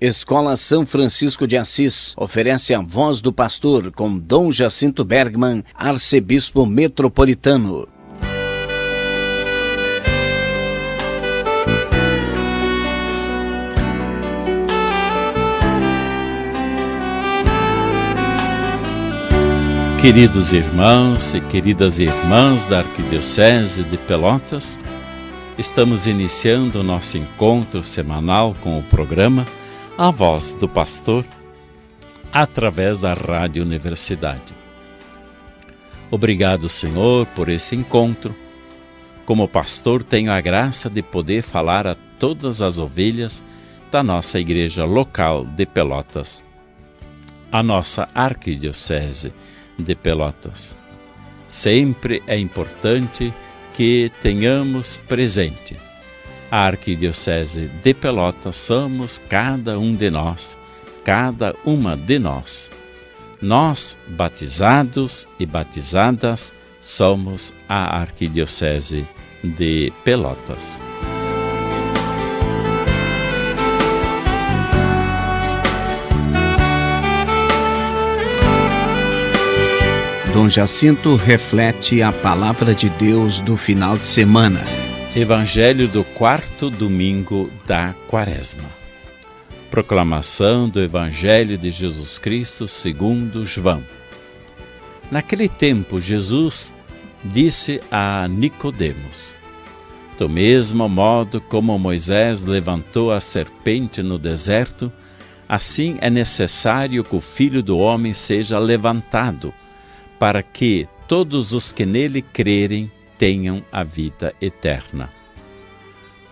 Escola São Francisco de Assis oferece a voz do pastor com Dom Jacinto Bergman, arcebispo metropolitano. Queridos irmãos e queridas irmãs da Arquidiocese de Pelotas, estamos iniciando o nosso encontro semanal com o programa A Voz do Pastor, através da Rádio Universidade. Obrigado, Senhor, por esse encontro. Como pastor, tenho a graça de poder falar a todas as ovelhas da nossa igreja local de Pelotas, a nossa Arquidiocese de Pelotas. Sempre é importante que tenhamos presente a Arquidiocese de Pelotas. Somos cada um de nós, cada uma de nós. Nós, batizados e batizadas, somos a Arquidiocese de Pelotas. Dom Jacinto reflete a palavra de Deus do final de semana. Evangelho do quarto domingo da Quaresma. Proclamação do Evangelho de Jesus Cristo segundo João. Naquele tempo, Jesus disse a Nicodemos: do mesmo modo como Moisés levantou a serpente no deserto, assim é necessário que o Filho do Homem seja levantado, para que todos os que nele crerem tenham a vida eterna.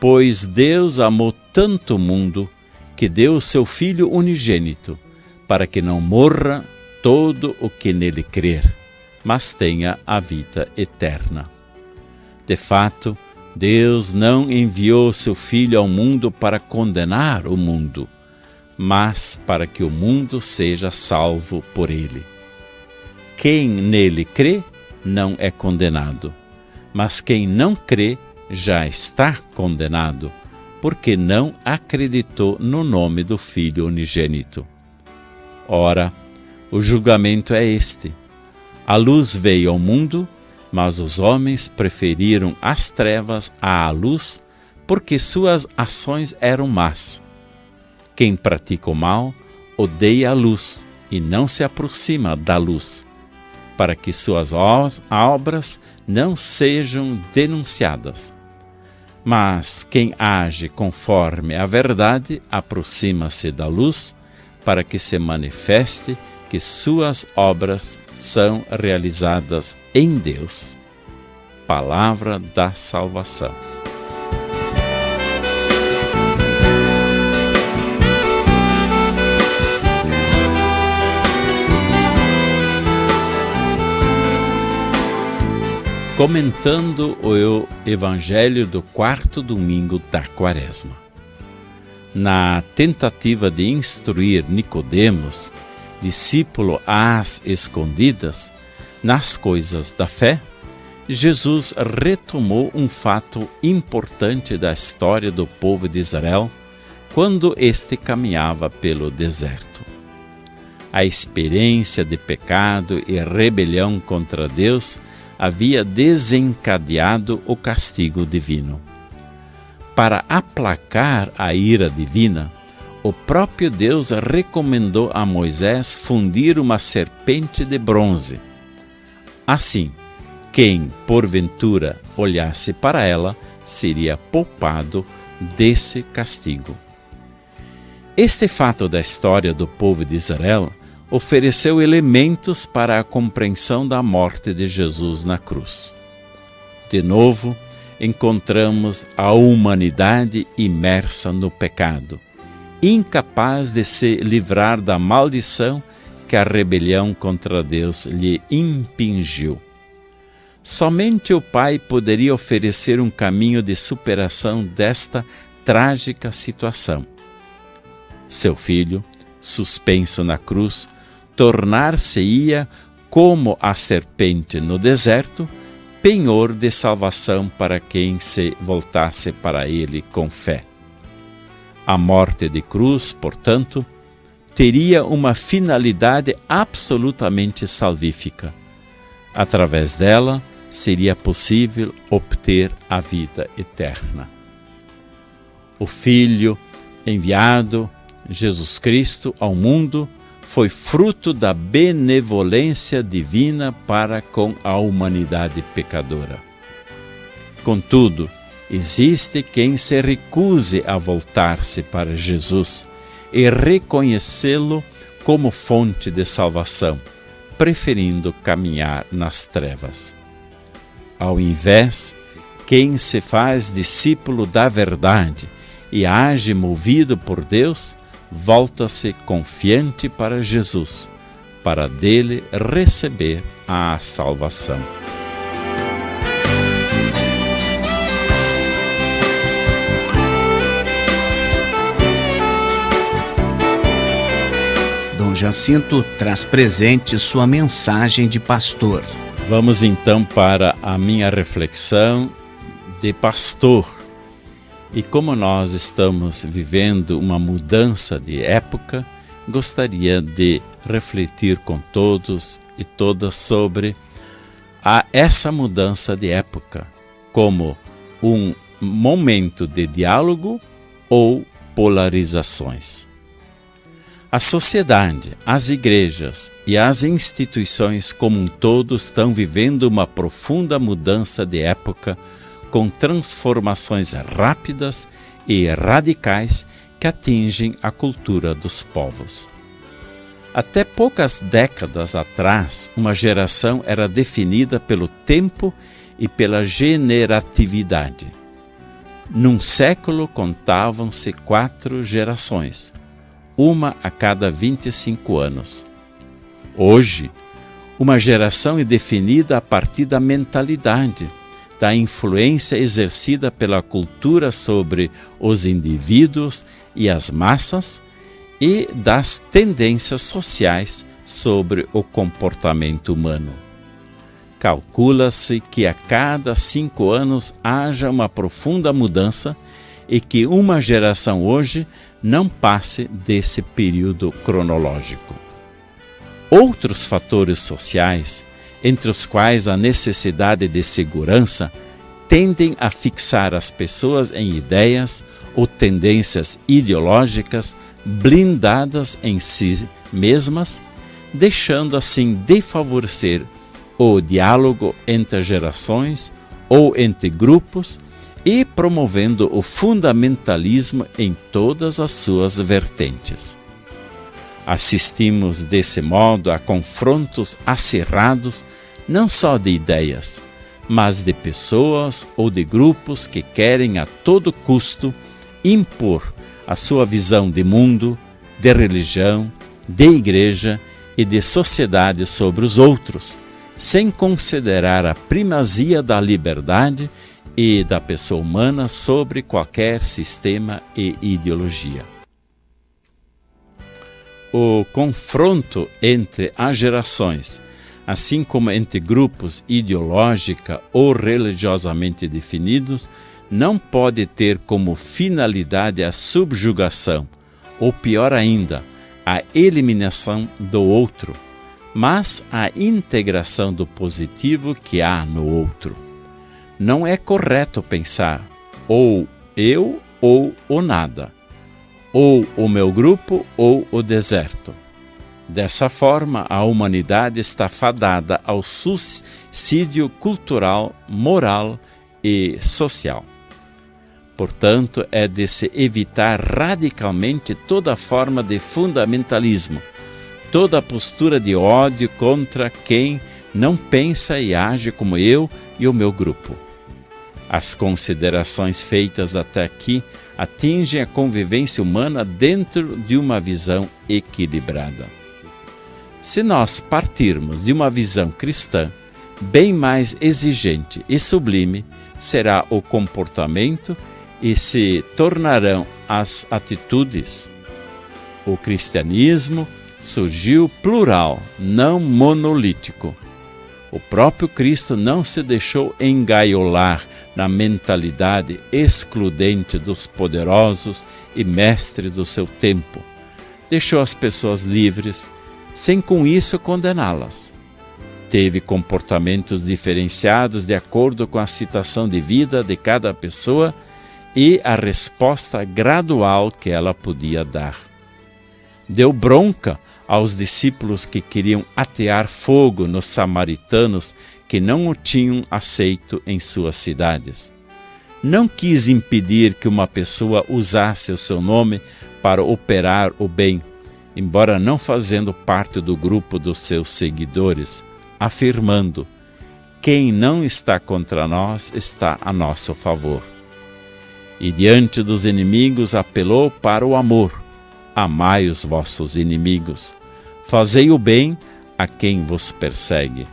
Pois Deus amou tanto o mundo que deu o seu Filho unigênito, para que não morra todo o que nele crer, mas tenha a vida eterna. De fato, Deus não enviou o seu Filho ao mundo para condenar o mundo, mas para que o mundo seja salvo por ele. Quem nele crê não é condenado, mas quem não crê já está condenado, porque não acreditou no nome do Filho unigênito. Ora, o julgamento é este: a luz veio ao mundo, mas os homens preferiram as trevas à luz, porque suas ações eram más. Quem pratica o mal odeia a luz e não se aproxima da luz, para que suas obras não sejam denunciadas. Mas quem age conforme a verdade aproxima-se da luz, para que se manifeste que suas obras são realizadas em Deus. Palavra da salvação. Comentando o Evangelho do quarto domingo da Quaresma. Na tentativa de instruir Nicodemos, discípulo às escondidas, nas coisas da fé, Jesus retomou um fato importante da história do povo de Israel quando este caminhava pelo deserto. A experiência de pecado e rebelião contra Deus havia desencadeado o castigo divino. Para aplacar a ira divina, o próprio Deus recomendou a Moisés fundir uma serpente de bronze. Assim, quem, porventura, olhasse para ela, seria poupado desse castigo. Este fato da história do povo de Israel ofereceu elementos para a compreensão da morte de Jesus na cruz. De novo, encontramos a humanidade imersa no pecado, incapaz de se livrar da maldição que a rebelião contra Deus lhe impingiu. Somente o Pai poderia oferecer um caminho de superação desta trágica situação. Seu Filho, suspenso na cruz, tornar-se-ia, como a serpente no deserto, penhor de salvação para quem se voltasse para ele com fé. A morte de cruz, portanto, teria uma finalidade absolutamente salvífica. Através dela, seria possível obter a vida eterna. O Filho enviado, Jesus Cristo, ao mundo, foi fruto da benevolência divina para com a humanidade pecadora. Contudo, existe quem se recuse a voltar-se para Jesus e reconhecê-lo como fonte de salvação, preferindo caminhar nas trevas. Ao invés, quem se faz discípulo da verdade e age movido por Deus, volta-se confiante para Jesus, para dele receber a salvação. Dom Jacinto traz presente sua mensagem de pastor. Vamos então para a minha reflexão de pastor. E como nós estamos vivendo uma mudança de época, gostaria de refletir com todos e todas sobre essa mudança de época, como um momento de diálogo ou polarizações. A sociedade, as igrejas e as instituições como um todo estão vivendo uma profunda mudança de época, com transformações rápidas e radicais que atingem a cultura dos povos. Até poucas décadas atrás, uma geração era definida pelo tempo e pela generatividade. Num século contavam-se 4 gerações, uma a cada 25 anos. Hoje, uma geração é definida a partir da mentalidade, da influência exercida pela cultura sobre os indivíduos e as massas e das tendências sociais sobre o comportamento humano. Calcula-se que a cada 5 anos haja uma profunda mudança e que uma geração hoje não passe desse período cronológico. Outros fatores sociais, entre os quais a necessidade de segurança, tendem a fixar as pessoas em ideias ou tendências ideológicas blindadas em si mesmas, deixando assim de favorecer o diálogo entre gerações ou entre grupos e promovendo o fundamentalismo em todas as suas vertentes. Assistimos desse modo a confrontos acirrados não só de ideias, mas de pessoas ou de grupos que querem a todo custo impor a sua visão de mundo, de religião, de igreja e de sociedade sobre os outros, sem considerar a primazia da liberdade e da pessoa humana sobre qualquer sistema e ideologia. O confronto entre as gerações, assim como entre grupos ideológica ou religiosamente definidos, não pode ter como finalidade a subjugação, ou pior ainda, a eliminação do outro, mas a integração do positivo que há no outro. Não é correto pensar ou eu ou o nada, ou o meu grupo ou o deserto. Dessa forma, a humanidade está fadada ao suicídio cultural, moral e social. Portanto, é de se evitar radicalmente toda forma de fundamentalismo, toda postura de ódio contra quem não pensa e age como eu e o meu grupo. As considerações feitas até aqui atingem a convivência humana dentro de uma visão equilibrada. Se nós partirmos de uma visão cristã, bem mais exigente e sublime será o comportamento e se tornarão as atitudes. O cristianismo surgiu plural, não monolítico. O próprio Cristo não se deixou engaiolar na mentalidade excludente dos poderosos e mestres do seu tempo. Deixou as pessoas livres, sem com isso condená-las. Teve comportamentos diferenciados de acordo com a situação de vida de cada pessoa e a resposta gradual que ela podia dar. Deu bronca aos discípulos que queriam atear fogo nos samaritanos que não o tinham aceito em suas cidades. Não quis impedir que uma pessoa usasse o seu nome para operar o bem, embora não fazendo parte do grupo dos seus seguidores, afirmando: quem não está contra nós está a nosso favor. E diante dos inimigos apelou para o amor: amai os vossos inimigos, fazei o bem a quem vos persegue.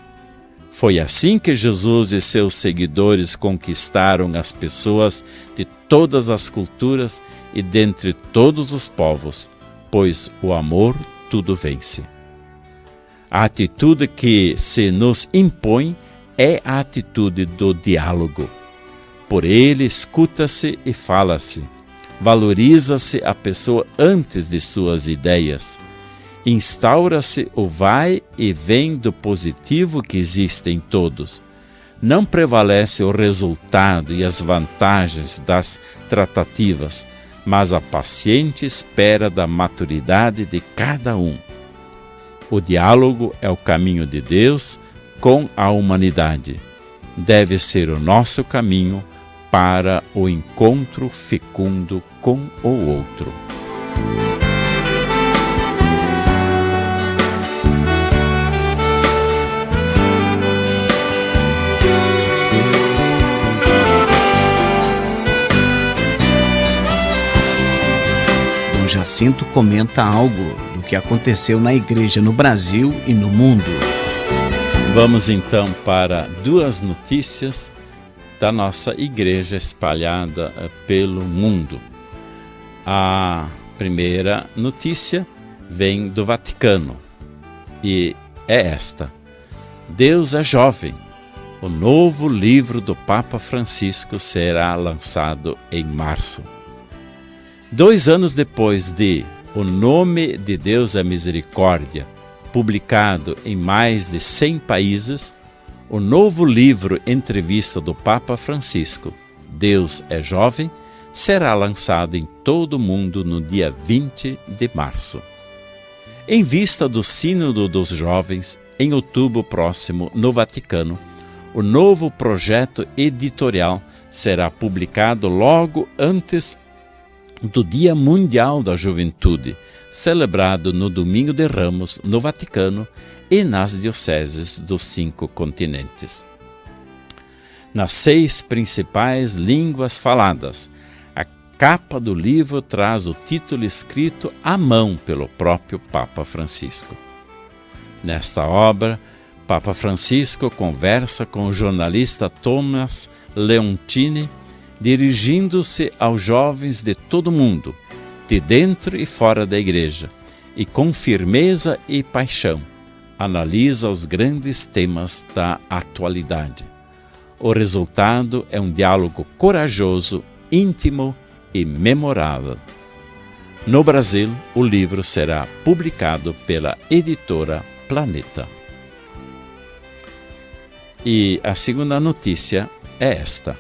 Foi assim que Jesus e seus seguidores conquistaram as pessoas de todas as culturas e dentre todos os povos, pois o amor tudo vence. A atitude que se nos impõe é a atitude do diálogo. Por ele escuta-se e fala-se, valoriza-se a pessoa antes de suas ideias, instaura-se o vai e vem do positivo que existe em todos. Não prevalece o resultado e as vantagens das tratativas, mas a paciente espera da maturidade de cada um. O diálogo é o caminho de Deus com a humanidade. Deve ser o nosso caminho para o encontro fecundo com o outro. Dom Jacinto comenta algo do que aconteceu na igreja no Brasil e no mundo. Vamos então para duas notícias da nossa igreja espalhada pelo mundo. A primeira notícia vem do Vaticano e é esta: Deus é jovem. O novo livro do Papa Francisco será lançado em março. 2 anos depois de O Nome de Deus é Misericórdia, publicado em mais de 100 países, o novo livro Entrevista do Papa Francisco, Deus é Jovem, será lançado em todo o mundo no dia 20 de março. Em vista do Sínodo dos Jovens, em outubro próximo, no Vaticano, o novo projeto editorial será publicado logo antes do Dia Mundial da Juventude, celebrado no Domingo de Ramos, no Vaticano e nas dioceses dos 5 continentes. Nas 6 principais línguas faladas, a capa do livro traz o título escrito à mão pelo próprio Papa Francisco. Nesta obra, Papa Francisco conversa com o jornalista Thomas Leontini, dirigindo-se aos jovens de todo o mundo, de dentro e fora da igreja, e com firmeza e paixão, analisa os grandes temas da atualidade. O resultado é um diálogo corajoso, íntimo e memorável. No Brasil, o livro será publicado pela editora Planeta. E a segunda notícia é esta: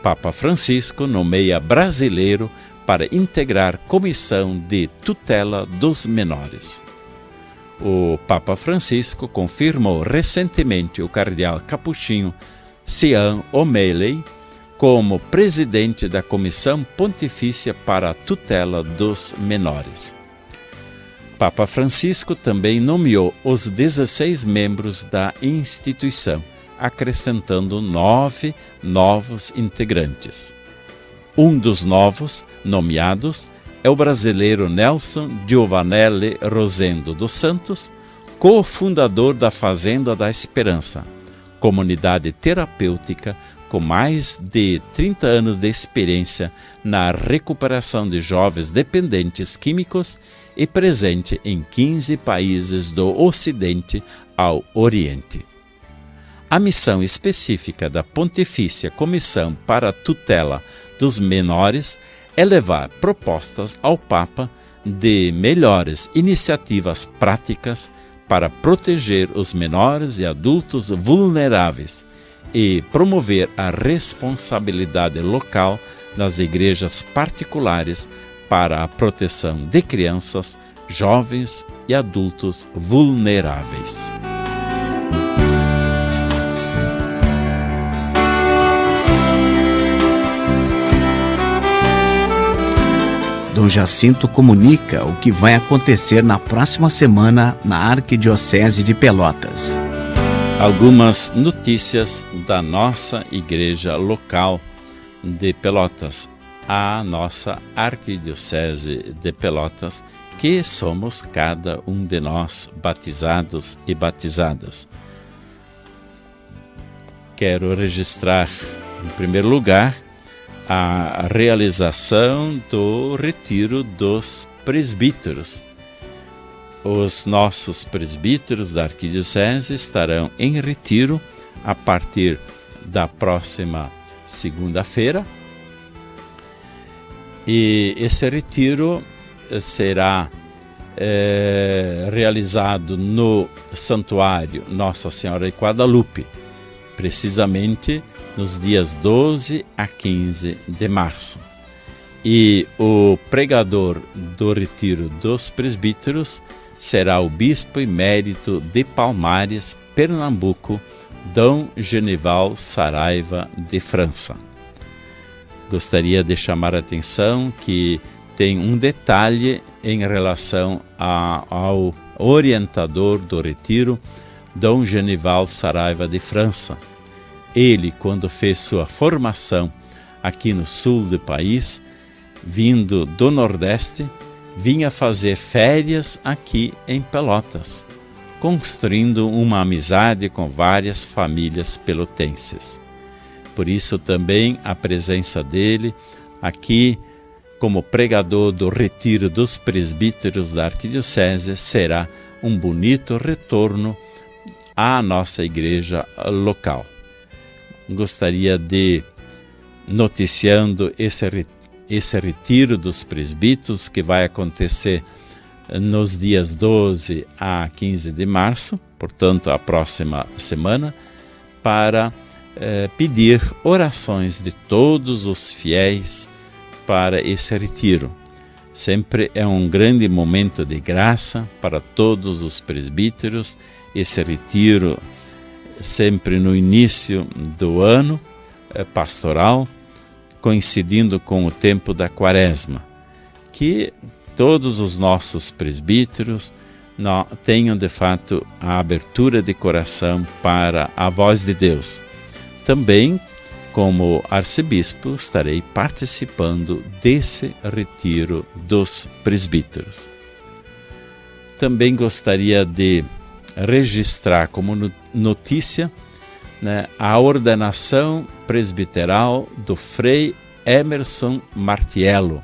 Papa Francisco nomeia brasileiro para integrar comissão de tutela dos menores. O Papa Francisco confirmou recentemente o cardeal capuchinho Cian O'Malley como presidente da Comissão Pontifícia para a Tutela dos Menores. Papa Francisco também nomeou os 16 membros da instituição, acrescentando 9 novos integrantes. Um dos novos nomeados é o brasileiro Nelson Giovanelli Rosendo dos Santos, cofundador da Fazenda da Esperança, comunidade terapêutica com mais de 30 anos de experiência na recuperação de jovens dependentes químicos e presente em 15 países do Ocidente ao Oriente. A missão específica da Pontifícia Comissão para a Tutela dos Menores é levar propostas ao Papa de melhores iniciativas práticas para proteger os menores e adultos vulneráveis e promover a responsabilidade local das igrejas particulares para a proteção de crianças, jovens e adultos vulneráveis. Dom Jacinto comunica o que vai acontecer na próxima semana na Arquidiocese de Pelotas. Algumas notícias da nossa igreja local de Pelotas, a nossa Arquidiocese de Pelotas, que somos cada um de nós batizados e batizadas. Quero registrar, em primeiro lugar, a realização do retiro dos presbíteros. Os nossos presbíteros da Arquidiocese estarão em retiro a partir da próxima segunda-feira. E esse retiro será realizado no Santuário Nossa Senhora de Guadalupe, precisamente nos dias 12 a 15 de março. E o pregador do retiro dos presbíteros será o bispo emérito de Palmares, Pernambuco, Dom Genival Saraiva de França. Gostaria de chamar a atenção que tem um detalhe em relação ao orientador do retiro, Dom Genival Saraiva de França. Ele, quando fez sua formação aqui no sul do país, vindo do Nordeste, vinha fazer férias aqui em Pelotas, construindo uma amizade com várias famílias pelotenses. Por isso também a presença dele aqui como pregador do retiro dos presbíteros da Arquidiocese será um bonito retorno à nossa igreja local. Gostaria de, noticiando esse retiro dos presbíteros que vai acontecer nos dias 12 a 15 de março, portanto a próxima semana, para pedir orações de todos os fiéis para esse retiro. Sempre é um grande momento de graça para todos os presbíteros, esse retiro sempre no início do ano pastoral, coincidindo com o tempo da Quaresma, que todos os nossos presbíteros tenham de fato a abertura de coração para a voz de Deus. Também, como arcebispo, estarei participando desse retiro dos presbíteros. Também gostaria de registrar como notícia a ordenação presbiteral do Frei Emerson Martiello,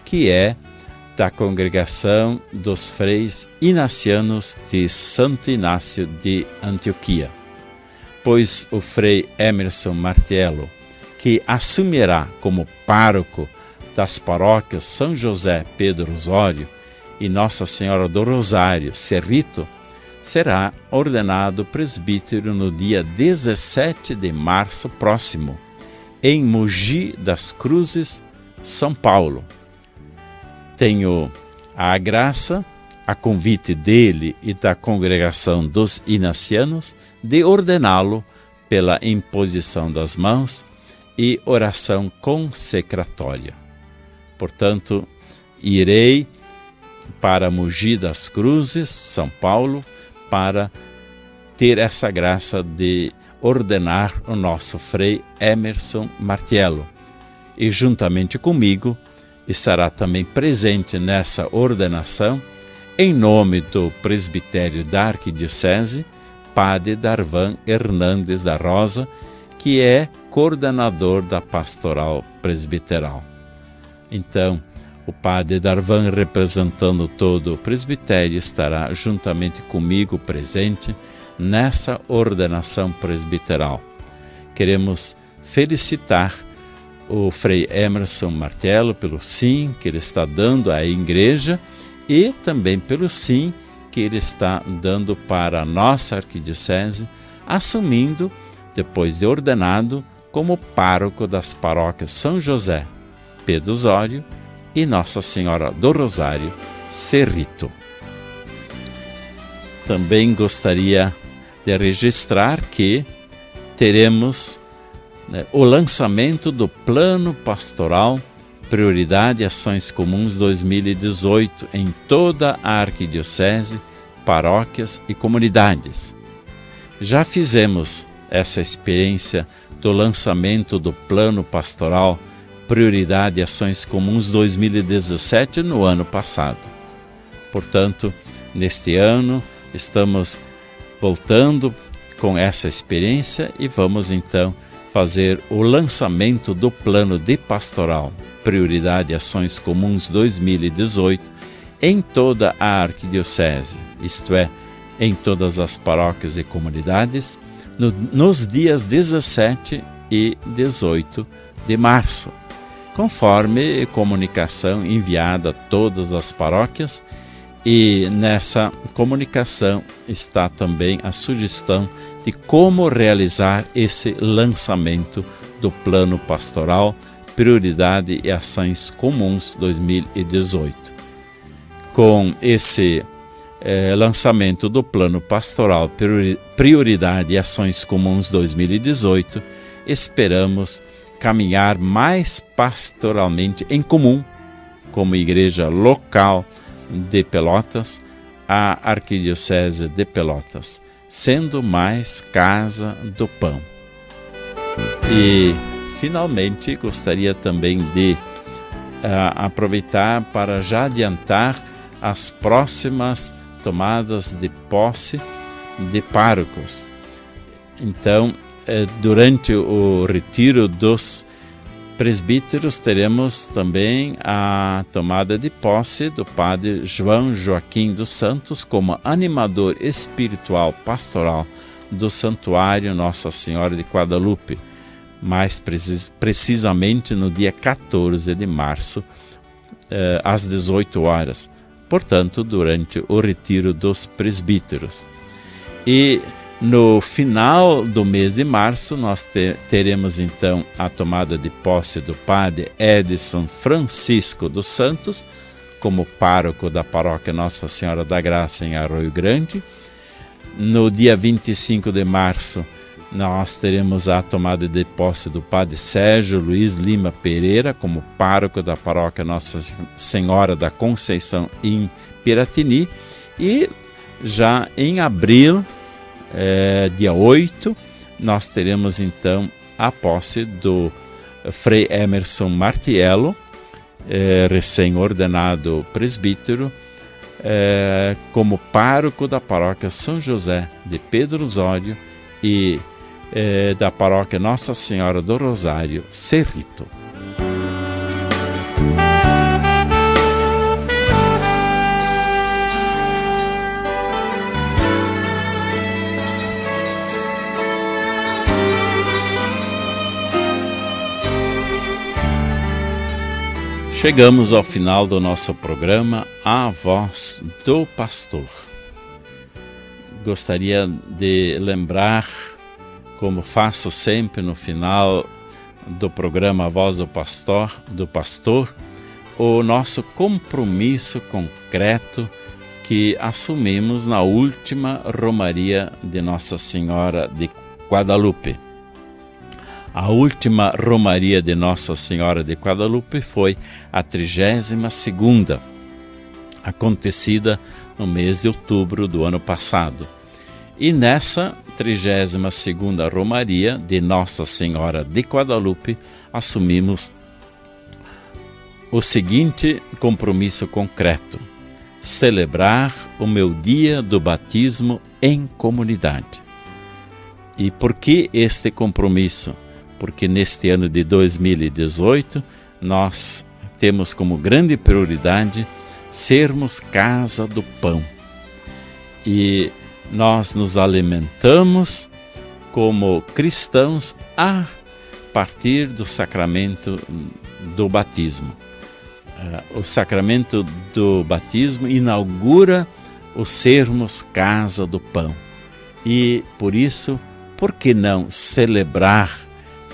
que é da congregação dos freis inacianos de Santo Inácio de Antioquia. Pois o Frei Emerson Martiello, que assumirá como pároco das paróquias São José Pedro Osório e Nossa Senhora do Rosário, Cerrito, será ordenado presbítero no dia 17 de março próximo, em Mogi das Cruzes, São Paulo. Tenho a graça, a convite dele e da congregação dos inacianos, de ordená-lo pela imposição das mãos e oração consecratória. Portanto, irei para Mogi das Cruzes, São Paulo, para ter essa graça de ordenar o nosso Frei Emerson Martiello. E juntamente comigo estará também presente nessa ordenação, em nome do presbitério da Arquidiocese, Padre Darvan Hernandes da Rosa, que é coordenador da pastoral presbiteral. Então, o Padre Darvan, representando todo o presbitério, estará juntamente comigo presente nessa ordenação presbiteral. Queremos felicitar o Frei Emerson Martello pelo sim que ele está dando à igreja e também pelo sim que ele está dando para a nossa arquidiocese, assumindo, depois de ordenado, como pároco das paróquias São José, Pedro Osório e Nossa Senhora do Rosário, Cerrito. Também gostaria de registrar que teremos o lançamento do Plano Pastoral Prioridade e Ações Comuns 2018 em toda a arquidiocese, paróquias e comunidades. Já fizemos essa experiência do lançamento do Plano Pastoral Prioridade e Ações Comuns 2017 no ano passado. Portanto, neste ano estamos voltando com essa experiência e vamos então fazer o lançamento do Plano de Pastoral Prioridade e Ações Comuns 2018 em toda a arquidiocese, isto é, em todas as paróquias e comunidades, nos dias 17 e 18 de março, conforme comunicação enviada a todas as paróquias, e nessa comunicação está também a sugestão de como realizar esse lançamento do Plano Pastoral Prioridade e Ações Comuns 2018. Com esse lançamento do Plano Pastoral Prioridade e Ações Comuns 2018, esperamos caminhar mais pastoralmente em comum, como igreja local de Pelotas, a Arquidiocese de Pelotas, sendo mais Casa do Pão. E, finalmente, gostaria também de aproveitar para já adiantar as próximas tomadas de posse de párocos. Então, durante o retiro dos presbíteros, teremos também a tomada de posse do padre João Joaquim dos Santos como animador espiritual pastoral do Santuário Nossa Senhora de Guadalupe, mais precisamente no dia 14 de março, às 18 horas, portanto, durante o retiro dos presbíteros. E no final do mês de março, nós teremos então a tomada de posse do padre Edson Francisco dos Santos, como pároco da paróquia Nossa Senhora da Graça em Arroio Grande. No dia 25 de março, nós teremos a tomada de posse do padre Sérgio Luiz Lima Pereira, como pároco da paróquia Nossa Senhora da Conceição em Piratini. E já em abril, dia 8, nós teremos então a posse do Frei Emerson Martello, recém-ordenado presbítero, como pároco da paróquia São José de Pedro Osório e da paróquia Nossa Senhora do Rosário, Cerrito. Chegamos ao final do nosso programa A Voz do Pastor. Gostaria de lembrar, como faço sempre no final do programa A Voz do Pastor, o nosso compromisso concreto que assumimos na última Romaria de Nossa Senhora de Guadalupe. A última Romaria de Nossa Senhora de Guadalupe foi a 32ª, acontecida no mês de outubro do ano passado. E nessa 32ª Romaria de Nossa Senhora de Guadalupe, assumimos o seguinte compromisso concreto: celebrar o meu dia do batismo em comunidade. E por que este compromisso? Porque neste ano de 2018, nós temos como grande prioridade sermos Casa do Pão. E nós nos alimentamos como cristãos a partir do sacramento do batismo. O sacramento do batismo inaugura o sermos casa do pão. E por isso, por que não celebrar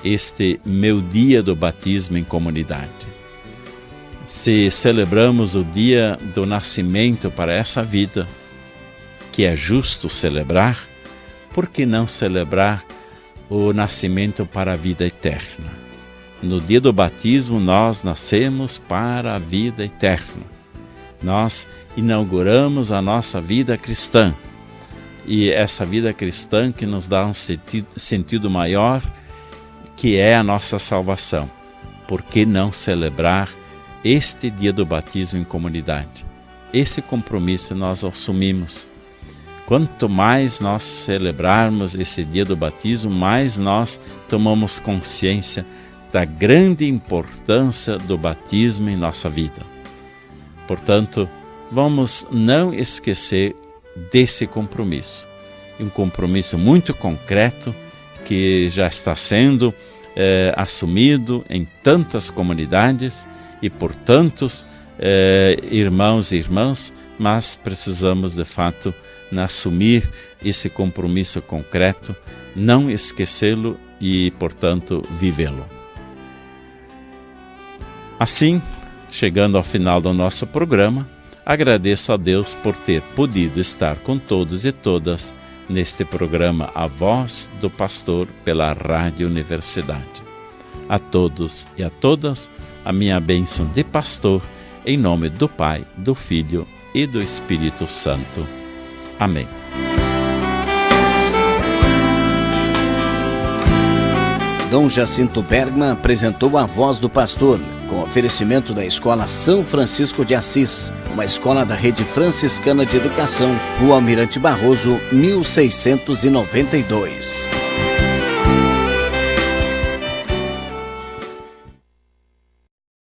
este meu dia do batismo em comunidade? Se celebramos o dia do nascimento para essa vida, que é justo celebrar, por que não celebrar o nascimento para a vida eterna? No dia do batismo, nós nascemos para a vida eterna. Nós inauguramos a nossa vida cristã. E essa vida cristã que nos dá um sentido maior, que é a nossa salvação. Por que não celebrar este dia do batismo em comunidade? Esse compromisso nós assumimos. Quanto mais nós celebrarmos esse dia do batismo, mais nós tomamos consciência da grande importância do batismo em nossa vida. Portanto, vamos não esquecer desse compromisso. Um compromisso muito concreto que já está sendo assumido em tantas comunidades e por tantos irmãos e irmãs, mas precisamos de fato assumir esse compromisso concreto, não esquecê-lo e, portanto, vivê-lo. Assim, chegando ao final do nosso programa, agradeço a Deus por ter podido estar com todos e todas neste programa A Voz do Pastor pela Rádio Universidade. A todos e a todas, a minha bênção de pastor, em nome do Pai, do Filho e do Espírito Santo. Amém. Dom Jacinto Bergman apresentou A Voz do Pastor, com oferecimento da Escola São Francisco de Assis, uma escola da Rede Franciscana de Educação, Rua Almirante Barroso, 1692.